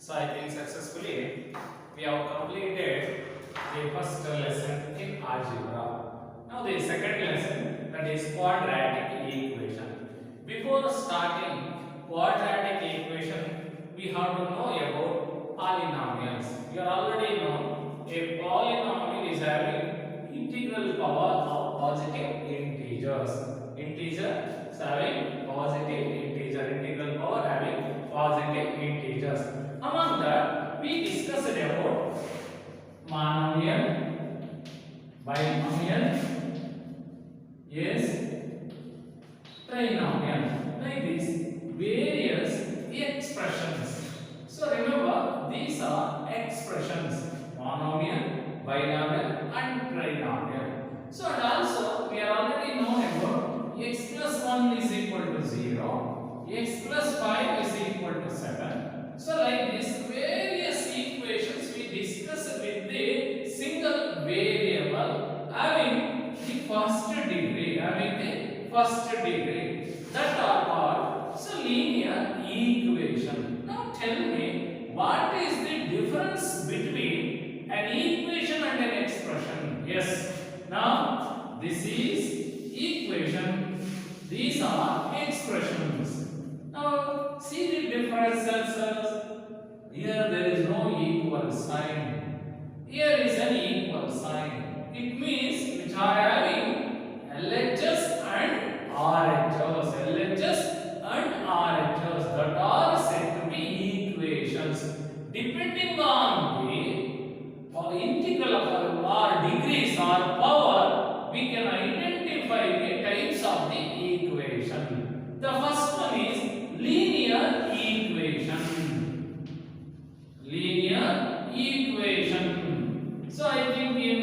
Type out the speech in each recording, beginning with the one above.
So I think successfully we have completed the first lesson in algebra. Now the second lesson, that is quadratic equation. Before starting quadratic equation, we have to know about polynomials. You already know a polynomial is having integral power of positive integers. Integer is having positive integer. Integral power having positive integers. Among that, we discussed about monomial, binomial, yes, trinomial, like this, various expressions. So remember, these are expressions: monomial, binomial, and trinomial. So and also, we are already known about x plus 1 is equal to 0, x plus 5 is equal to 7. So like this, various equations we discuss with the single variable having the first degree, that are called so linear equation. Now tell me, what is the difference between an equation and an expression? Yes, now this is equation, these are expressions. Now see the differences. Here there is no equal sign. Here is an equal sign. It means which are having LHS and RHS. LHS and RHS, that are said to be equations. Depending on the integral or degrees or power, we can identify the types of the equation. The first one is linear equation. Linear equation. So I think in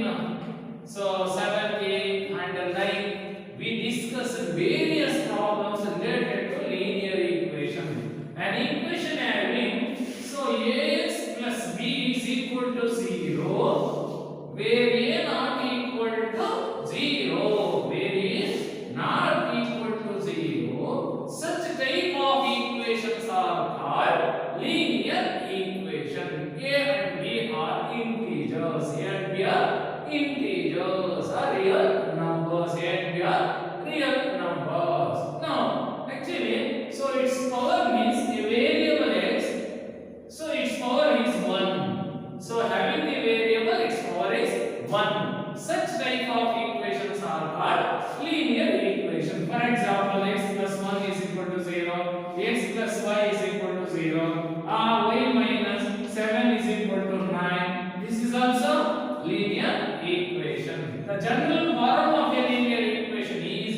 7, 8 and 9 we discussed various problems related to linear equation. An equation having ax plus b is equal to 0, where a not equal to 0, where a not equal to 0. Such type of equations are called linear equation. A and b are integers. A and b are integers, are real numbers. A and b are real numbers. Now, actually, so its power means a variable x. So its power is 1. So having the variable x power is 1. Such type of equations are called linear equation. For example, x plus 1 is equal to 0, x plus y is equal to 0, y minus 7 is equal to 9. This is also linear equation. The general form of a linear equation is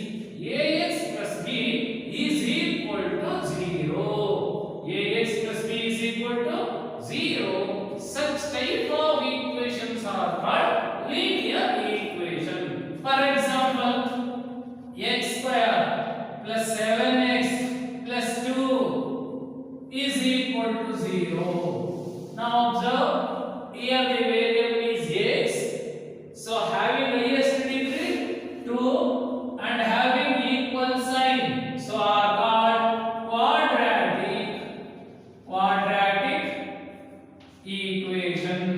ax plus b is equal to 0. Ax plus b is equal to 0. Such type of equations are called linear equation. For example, x square plus 7x plus 2 is equal to 0. Now observe, here the variable is x. So having highest degree 2 and having equal sign, so are called quadratic equation.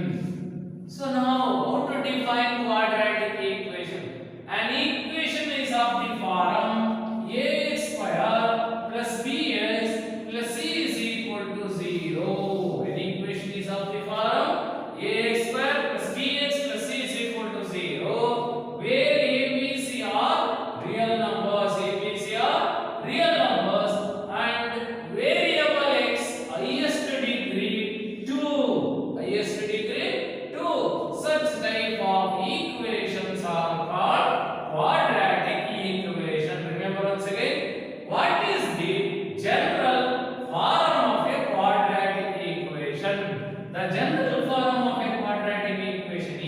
So now how to define quadratic equation? An equation is of the form ax square plus bx plus c is equal to 0. An equation is of the form ax square plus bx plus c is equal to 0, where a, b, c are real numbers. A, b, c are real numbers, and variable x highest degree 2. Highest degree 2. Such type of equations are called quadratic equation. Remember once again, what is the general form of a quadratic equation? The general form of a quadratic equation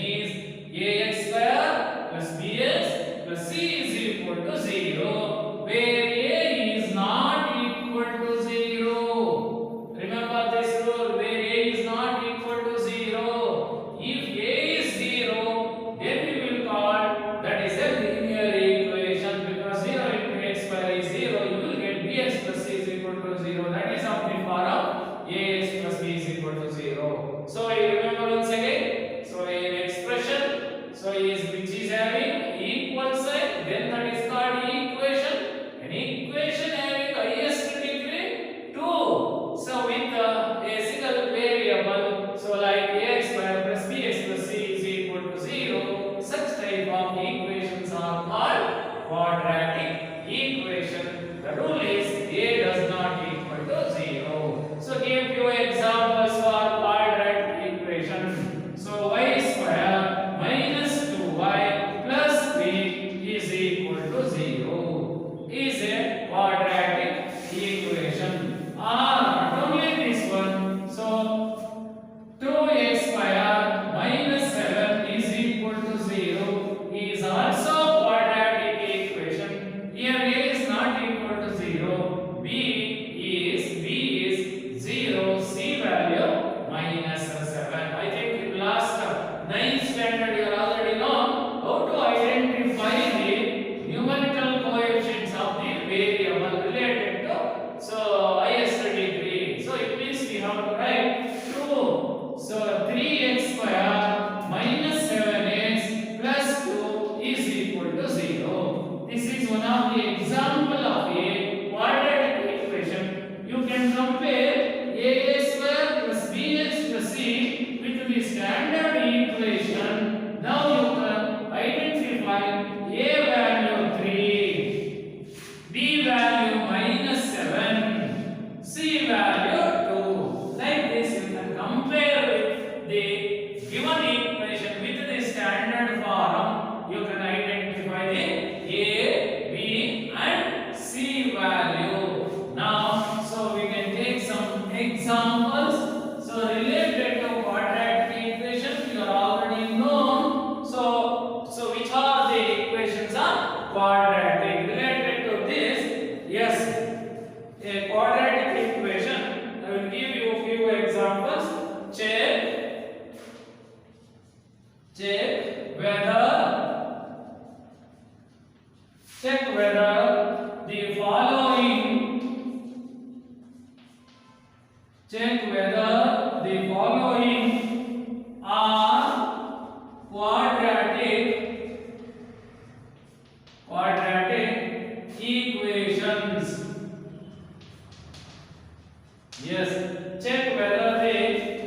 examples. So related to quadratic equation, you are already known. So which are the equations are quadratic? Related to this, yes, a quadratic equation. I will give you a few examples. Check whether the following are quadratic equations. Yes, check whether the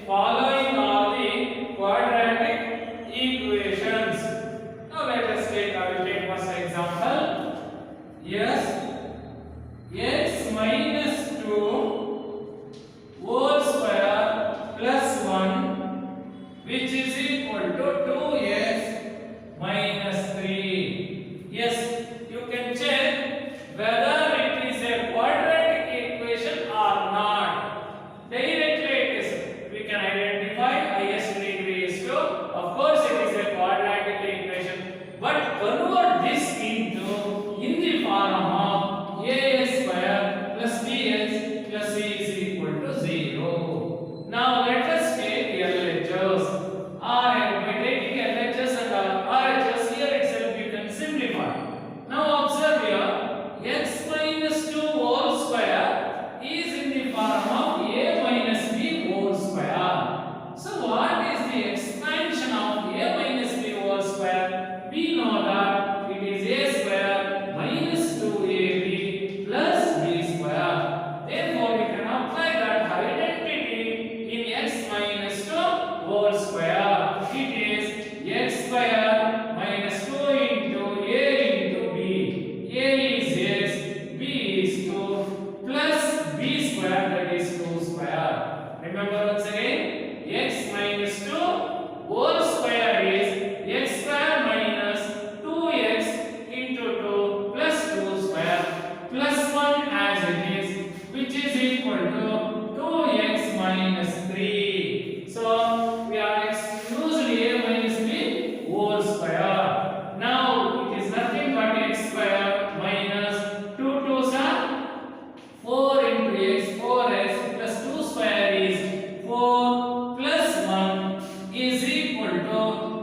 following are the quadratic equations. Now let us take, I will take first example. Yes, x minus 2 whole square plus 1, which is equal to 2x minus 3. Yes, you can check whether it is a quadratic equation or not. Directly it is. We can identify highest degree is 2. Of course, it is a quadratic equation. But convert this into in the form of a square plus bx plus c is equal to 0. Now let us take LHS. By taking LHS and RHS, here itself you can simplify. Now observe here, x minus 2 whole square is in the form of a minus b whole square. So what is the expansion of a minus b whole square? We know that it is a square minus 2ab plus b square. Therefore, we can apply that identity in x minus 2 whole square. It is x square minus 2 into a into b. A is x, b is 2 plus b square, that is 2 square. Remember once again, x minus 2 whole square is x square minus 2x into 2 plus 2 square plus 1 as it is, which is equal to 2x minus 3. So we are using a minus b whole square. Now it is nothing but x square minus 2 2s are 4 into x, 4x plus 2 square is 4 plus 1 is equal to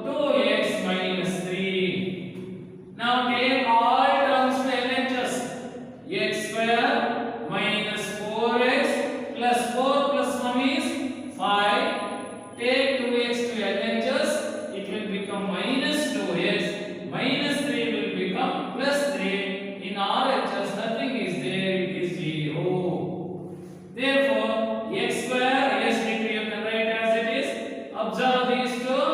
2x minus 3. Now take all terms to LHS. X square minus 4x plus 4 plus 1 is 5. Take 2x to LHS, it will become minus 2x. Minus 3 will become plus 3. In RHS, nothing is there, it is 0. Therefore, x square, yes, you can write as it is. Observe these two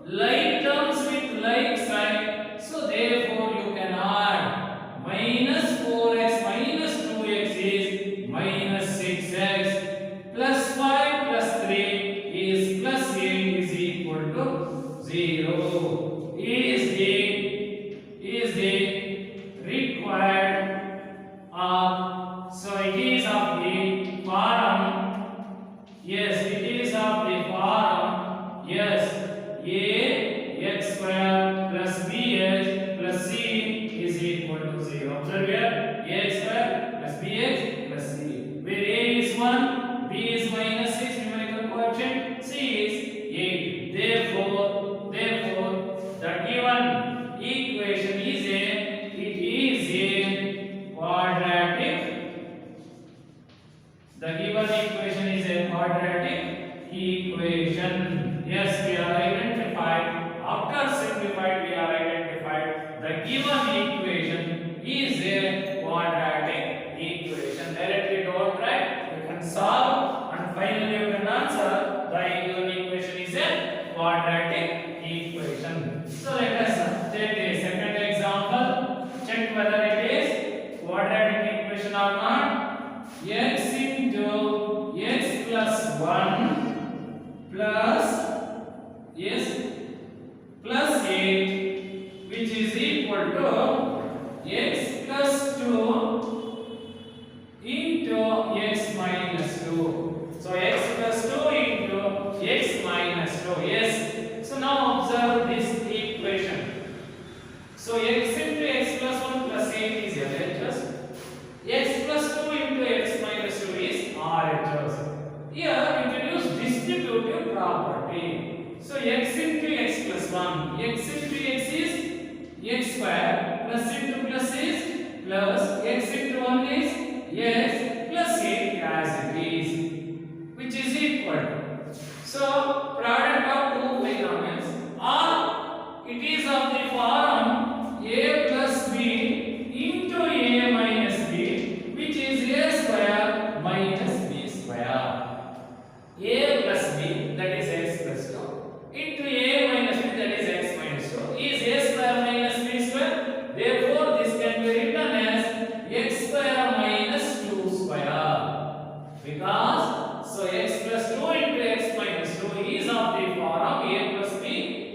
like terms with like sign. So therefore, you can add minus 4x minus 2x is minus 6x plus 5 plus 3 is plus 8 is equal to 0. Is the required so it is of the form. Yes, it is of the form. Yes, a x square plus bx plus c is equal to 0. Observe here, a square plus bx plus c, where a is 1, b is minus 6 numerical coefficient, c is 8. Therefore, the given equation is a quadratic. The given equation is a quadratic equation. Yes, we are identified. After simplified, we are identified. The given equation is a quadratic equation. Directly don't try. You can solve and finally you can answer. The given equation is a quadratic equation. So let us take a second example. Check whether it is quadratic equation or not. X into x plus 1 plus plus 8, which is equal to x plus 2 into x minus 2. RHS. Here introduce distributive property. So x into x plus 1. X into x is x square, plus into plus is plus, x into 1 is x plus 8 as it is, which is equal to. So product of two binomials, or it is of the form a plus b into a minus b, which is a square minus b square. A plus b, that is x plus 2, into a minus b, that is x minus 2, is a square minus b square. Therefore this can be written as x square minus 2 square, because so x plus 2 into x minus 2 is of the form a plus b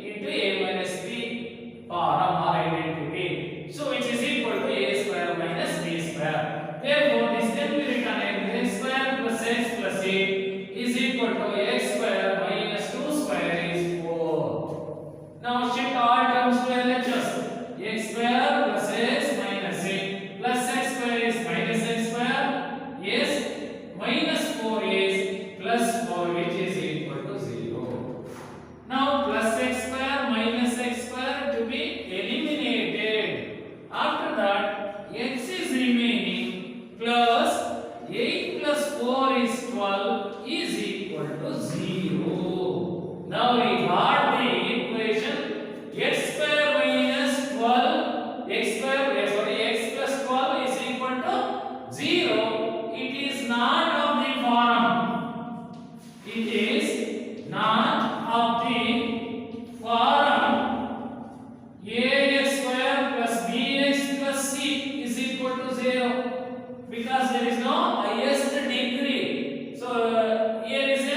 into a minus b form or identity, so which is equal to a square minus b square. Therefore this can be written as x square plus x plus 8 is equal to x square minus 2 square is 4. Now shift all terms to LHS. X square plus x minus 8 plus x square is minus x square. Yes, minus 4 is plus 4, which is equal to 0. Now plus x square minus x square to be eliminated. After that x is remaining, plus 8 plus 4 is 12 is equal to 0. Now we got the equation x square minus 12 x square x plus 12 is equal to 0. It is not of the form. It is not of the form ax square plus bx plus c is equal to 0, because there is no highest degree. So here is a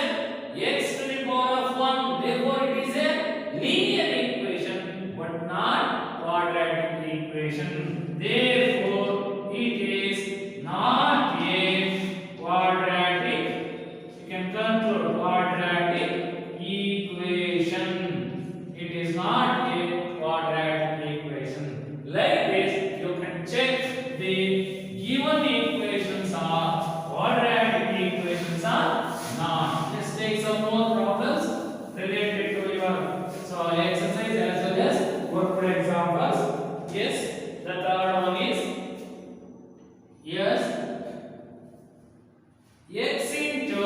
x to the power of 1. Therefore it is a linear equation but not quadratic equation. Therefore it is not a quadratic, you can conclude, quadratic equation. It is not a quadratic equation. Like this you can check the given equations are quadratic equations or not. Let's take some more problems related to your exercise as well as workbook examples. Yes, the third one is, yes, x into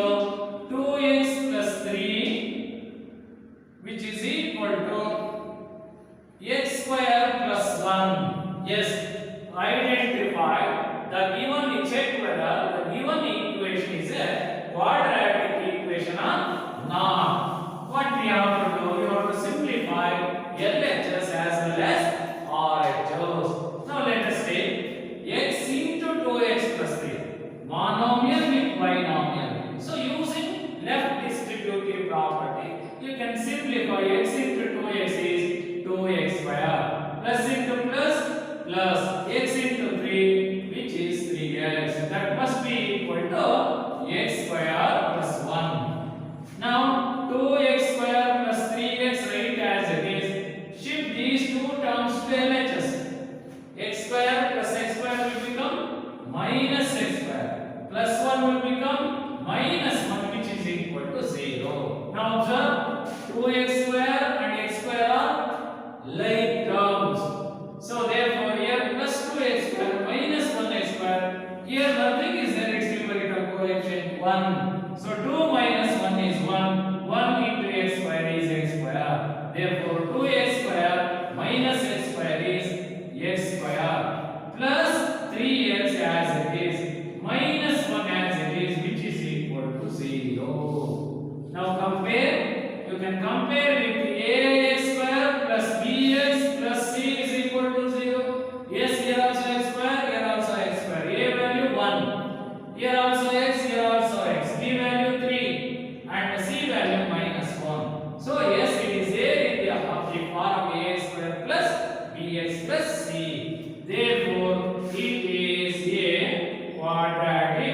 2x plus 3, which is equal to x square plus 1. Yes, identify the given, check whether the given equation is a quadratic equation or not. What we have to do, we have to simplify LHS as well as RHS. Now let us take x into 2x plus 3, monomial with binomial. So using left distributive property, you can simplify x into 2x is 2x square, plus into plus plus x into 3, which is 3x. That must be equal to x square plus 1. Now 2x square plus 3x, write as it is. Shift these two terms to LHS. X square plus x square will become minus x square, plus 1 will become minus 1, which is equal to 0. Now observe, 2x square and x square are like terms. So therefore here plus 2x square minus 1x square, here nothing is there, its numerical coefficient 1. So 2 minus 1 is 1. 1 into x square is x square. Therefore 2x square minus x square is x square, plus 3x as it is, minus 1 as it is, which is equal to 0. Now compare, you can compare with ax square plus bx plus c is equal to 0. Yes, here also x square, here also x square. A value 1. Here also x, here also x. B value 3 and c value minus 1. So yes, it is there in the form ax square plus bx plus c. Therefore it is a quadratic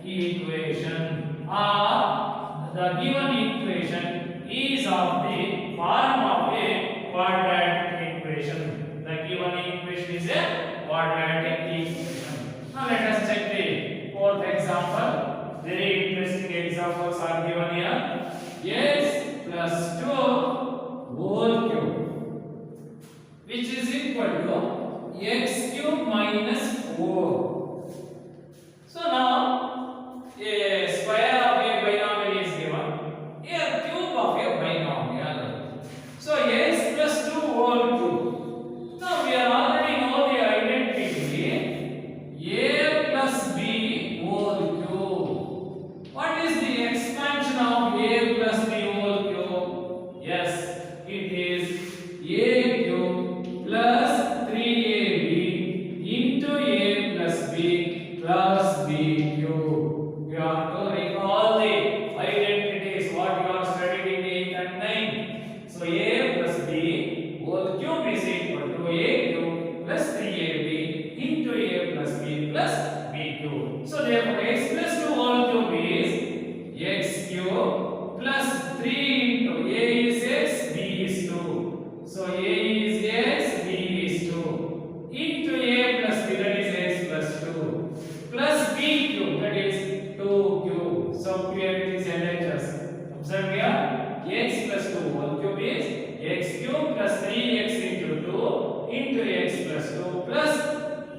equation, or the given equation is of the form of a quadratic equation. The given equation is a quadratic equation. Now let us check the fourth example. Very interesting examples are given here. X plus 2 whole cube, which is equal to x cube minus 4. So now a square of a binomial is given, a cube of a binomial. So x plus 2 whole cube. Now we are already know the identity a plus b whole cube. What is the expansion of a plus b whole cube? Yes, it is a cube plus 3ab into a plus b plus b cube. You have to recall the identities what you are studied in 8 and 9. So a plus b whole cube is equal to a cube plus 3ab into a plus b plus b cube. So therefore x plus 2 whole cube is x cube plus 3 into a is x, b is 2. So a is x, b is 2 into a plus b, that is x plus 2 plus b cube, that is 2 cube. So here it is LHS. Observe here, x plus 2 whole cube is x cube plus 3x into 2 into x plus 2 plus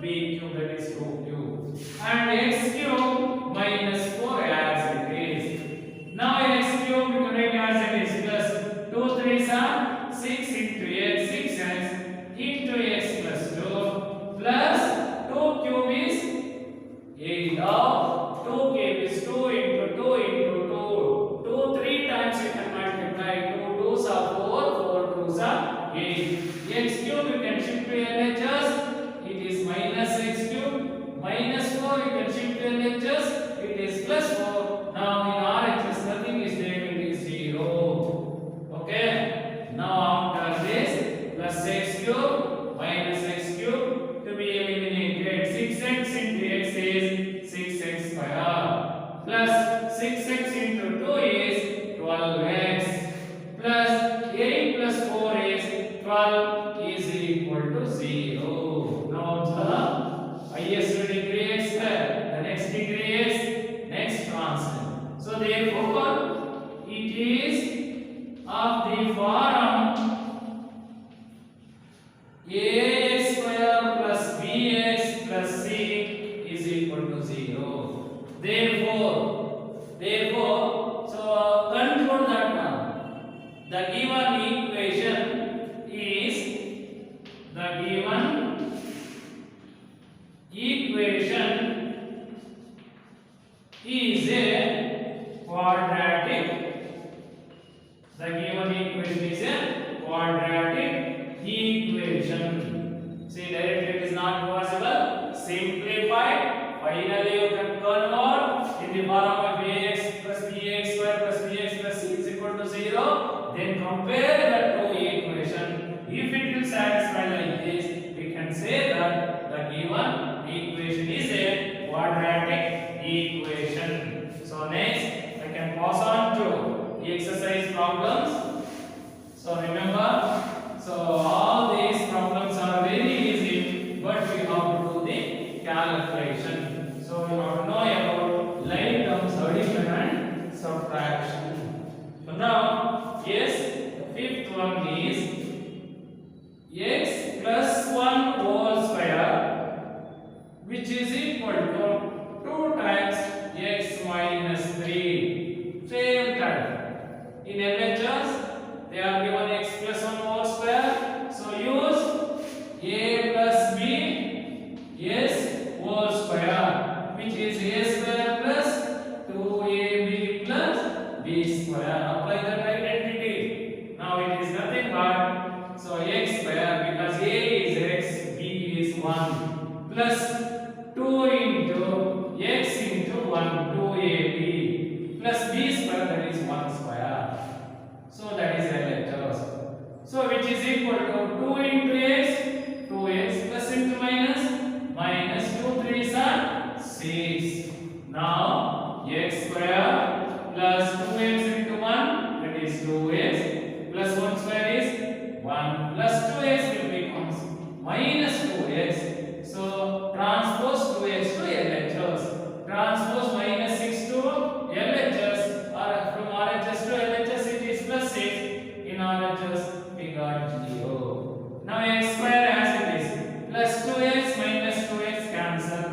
b cube, that is 2 cube, and x cube minus 4 as it is. Now x cube we can write as it is plus 2 3s are 6 into x, 6x into x plus 2 plus 2 cube is 8 of 2 cube is 2 into 2 into 2. 2 3 times you can multiply. 2 2s are 4, 4 2s are 8. X cube you can shift to LHS. It is minus x cube. Minus 4 you can shift to LHS. It is plus 4. Now in RHS nothing is there. It is 0. Okay. Now after this plus x cube minus x cube to be eliminated. 6x into x is 6x square plus 6x into 2 is 12x plus 8 plus 4 is 12 is equal to 0. Now the highest degree x square, the next degree is next constant. So therefore it is of the form ax square plus bx plus c is equal to 0. Therefore, so control that one. The given equation is a quadratic. The given equation is a quadratic equation. See, directly it is not possible. Simplify. Finally, you can convert in the form of ax plus bx square plus bx plus c is equal to 0. Then compare the two equation. If it will satisfy like this, we can say that the given equation is a quadratic equation. So next, I can pass on to the exercise problems. So remember, so all these problems are very easy, but we have to do the calculation. So we have to know about like terms, addition and subtraction. So now, yes, the fifth one is x plus 1 whole square, which is equal to 2 times x minus 3. Same type. In LHS, they are given x plus 1 whole square. So use a plus b s whole square, which is a square plus 2ab plus b square. Apply that identity. Now it is nothing but so x square, because a is x, b is 1 plus 2 into x into 1, 2ab plus b square, that is 1 square. So that is LHS. So which is equal to 2 into x, 2x plus into minus 2 3s are 6. Now x square plus 2x into 1, that is 2x plus 1 square is 1 plus 2x will become minus 2x. So transpose 2x to LHS. Transpose minus 6 to LHS, or from RHS to LHS it is plus 6. In RHS we got 0. Now x square as it is. Plus 2x minus 2x cancel.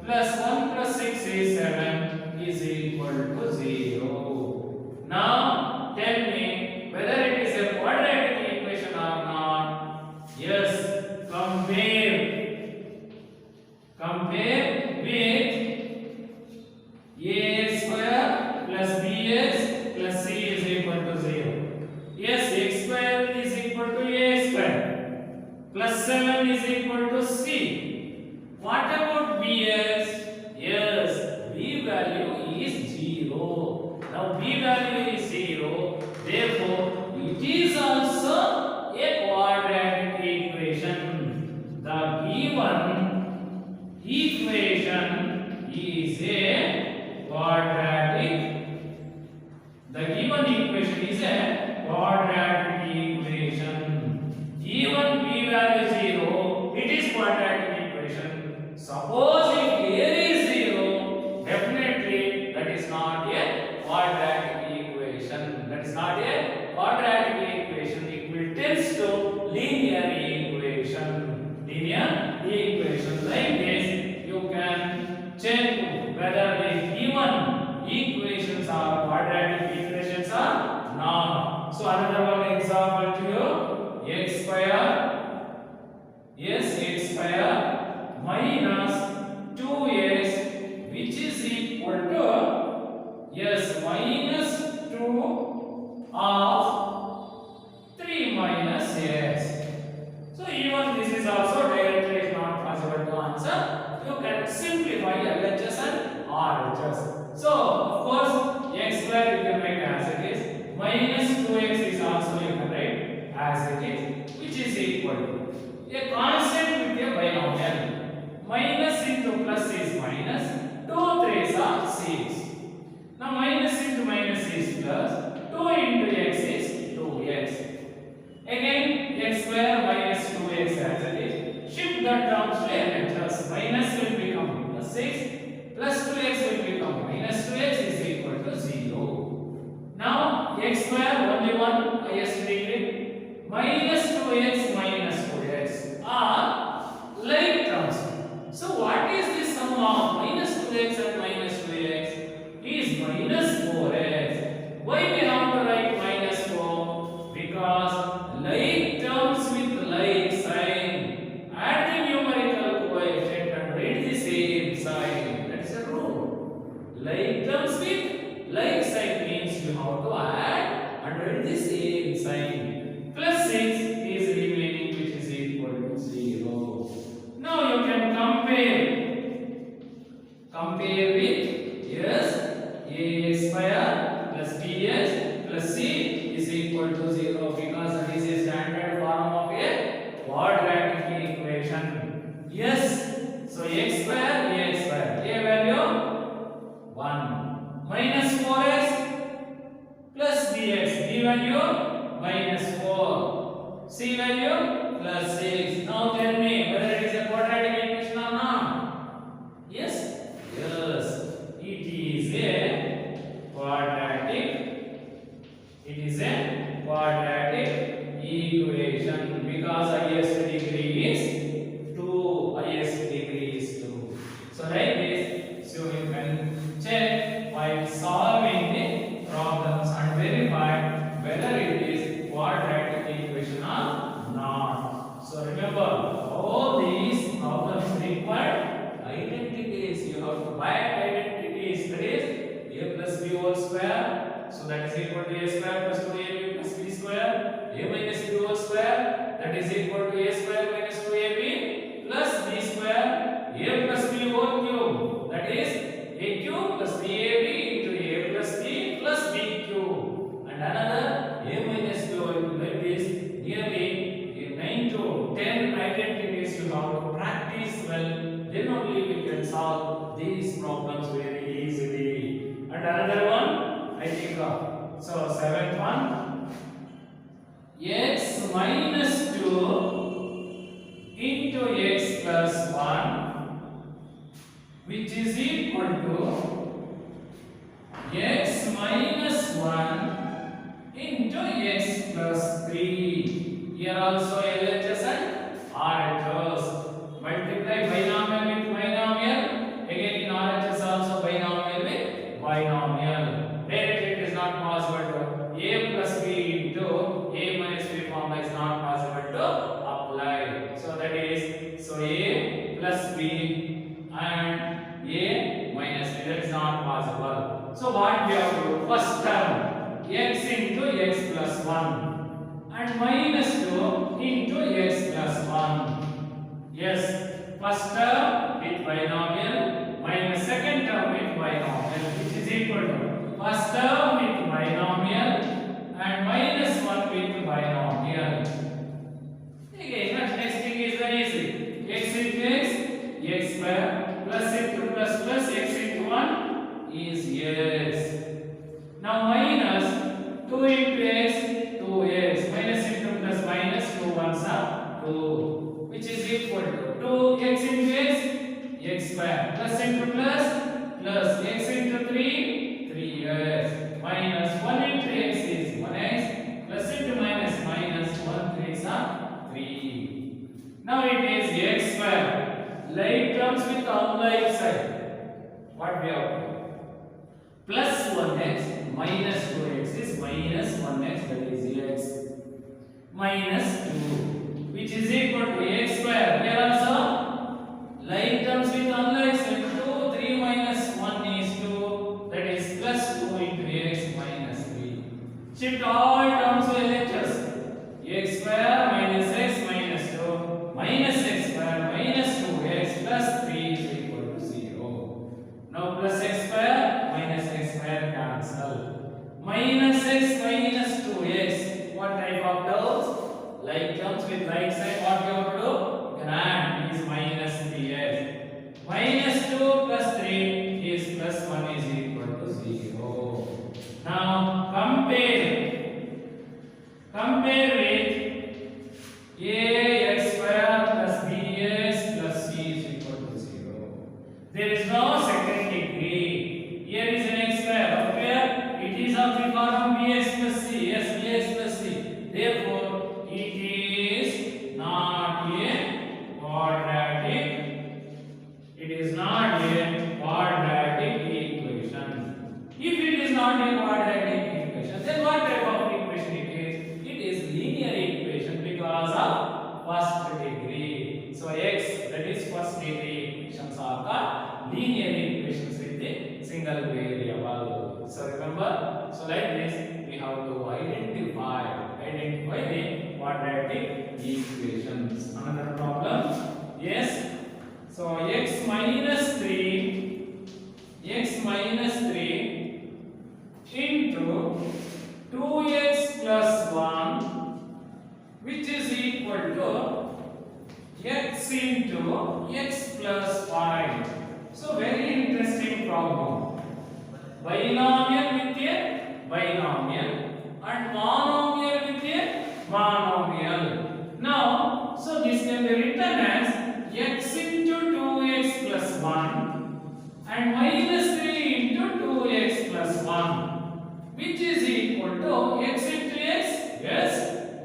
Plus 1 plus 6 is 7 is equal to 0. Now tell me whether it is a quadratic equation or not. Yes, compare with ax square plus bx plus c is equal to 0. Yes, x square is equal to ax square plus 7 is equal to c. What about bx? Yes, b value is 0. Now b value is 0. Therefore, it is also a quadratic equation. The given equation is a quadratic. The given equation is a quadratic equation. Even b value 0, it is quadratic equation. Suppose if a is 0, definitely that is not a quadratic equation. That is not a quadratic equation. It will tends to linear equation. Linear equation. Like this, you can check whether the given equations are quadratic equations or not. So another one example to you: x square, yes, x square minus 2x, which is equal to, yes, minus 2 of 3 minus x. So even this is also directly not possible to answer. You can simplify LHS and RHS. So of course x square you can make as it is. Minus 2x is also you can write as it is, which is equal to a constant with a binomial. Minus into plus is minus. 2 3s are 6. Now minus into minus is plus. 2 into x is 2x. Again x square minus 2x as it is. Shift that terms to LHS. Minus will become plus 6. Plus 2x will become minus 2x is equal to 0. Now x square only one highest degree. Minus 2x minus 2x are like terms. So what is the sum of minus 2x and minus 2x? Is minus 4x. Why we have to write minus 4? Because like terms with like sign, add the numerical coefficient and write the same sign. That's a rule. Like terms with like sign means you have to add and write the same sign. Plus 6 is remaining, which is equal to 0. Now you can compare with, yes, ax square plus bx plus c is equal to 0, because that is a standard form of a quadratic equation. Yes, so x square, a value 1 minus 4x plus bx, b value minus 4, c value plus 6. Now tell me whether it is a quadratic equation or not. Yes, it is a quadratic equation, because highest degree is 2. Highest degree is 2. So like this, so you can check while solving the problems and verify whether it is quadratic equation or not. So remember, all these problems require identities. You have to bind identities. That is a plus b whole square. So that is equal to a square plus 2ab plus b square. A minus b whole square. That is equal to a square minus 2ab plus b square. A plus b whole cube. That is a cube plus bab into a plus b plus b cube. And another a minus b whole cube. Like this, nearly 9 to 10 identities you have to practice well. Then only we can solve these problems very easily. And another one, I think so 7th one, x minus 2 into x plus 1 equal to x minus 1 into x plus 3. Here also LHS and RHS. Multiply binomial with binomial. Again in RHS also binomial with binomial. Directly it is not possible to a plus b into a minus b formula is not possible to apply. So that is a plus b and a minus b, that is not possible. So what we have to do? First term x into x plus 1 and minus 2 into x plus 1. Yes, first term with binomial minus second term with binomial, which is equal to first term with binomial and minus 1 with binomial. Again, next thing is very easy. X into x, x square, plus into plus plus x into 1 is yes. Now minus 2 into x, 2x, minus into plus minus 2 ones are 2, which is equal to 2x into x, x square, plus into plus, plus x into 3, 3x, minus 1 into x is 1x, plus into minus minus 1 3s are 3. Now it is x square. Like terms with unlike side. What we have? Plus 1x minus 2x is minus 1x, that is x minus 2, which is equal to x square. Here also like terms with unlike side. 2 3 minus 1 is 2, that is plus 2 into x minus 3. Shift all terms to LHS. X square minus x minus 2 minus x square minus 2x plus 3 is equal to 0. Now plus x square minus x square cancel. Minus x minus 2x. What type of terms? Like terms with right side. What you have to do? You can add is minus 3x. Minus 2 plus 3 is plus 1 is equal to 0. Now compare with ax square plus bx plus c is equal to 0. There is no second degree. Here is an x square. Where it is of the form bx plus c. Yes, bx plus c. Therefore, it is not a quadratic. It is not a quadratic equation. If it is not a quadratic equation, then what type of equation it is? It is linear equation because of first degree. So x, that is first degree equations are called linear equations with the single variable. So remember, so like this we have to identify the quadratic equations. Another problem? Yes. So x minus 3 into 2x plus 1, which is equal to x into x plus 5. So very interesting problem. Binomial with a binomial and monomial with a monomial. Now, so this can be written as x into 2x plus 1 and minus 3 into 2x plus 1, which is equal to x into x, yes,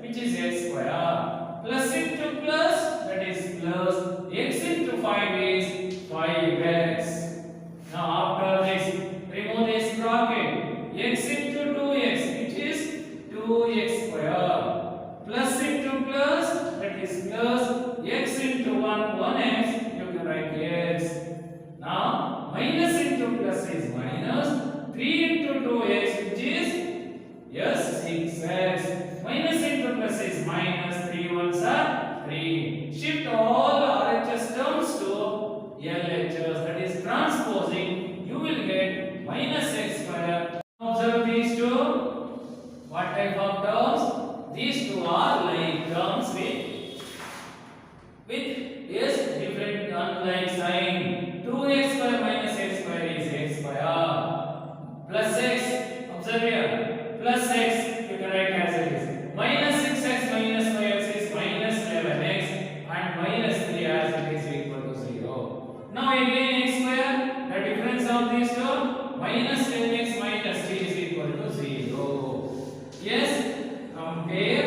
which is x square, plus into plus, that is plus x into 5 is 5x. Now after this, remove this bracket. X into 2x, which is 2x square, plus into plus, that is plus x into 1x, you can write x. Now minus into plus is minus 3 into 2x, which is yes 6x. Minus into plus is minus 3 ones are 3. Shift all RHS terms to LHS, that is transposing. You will get minus x square. Observe these two. What type of terms? These two are like terms with yes different unlike sign. 2x square minus x square is x square plus x. Observe here, plus x you can write as it is. Minus 6x minus 5x is minus 11x. of these two? Minus 10x minus 3 is equal to 0. Yes, compare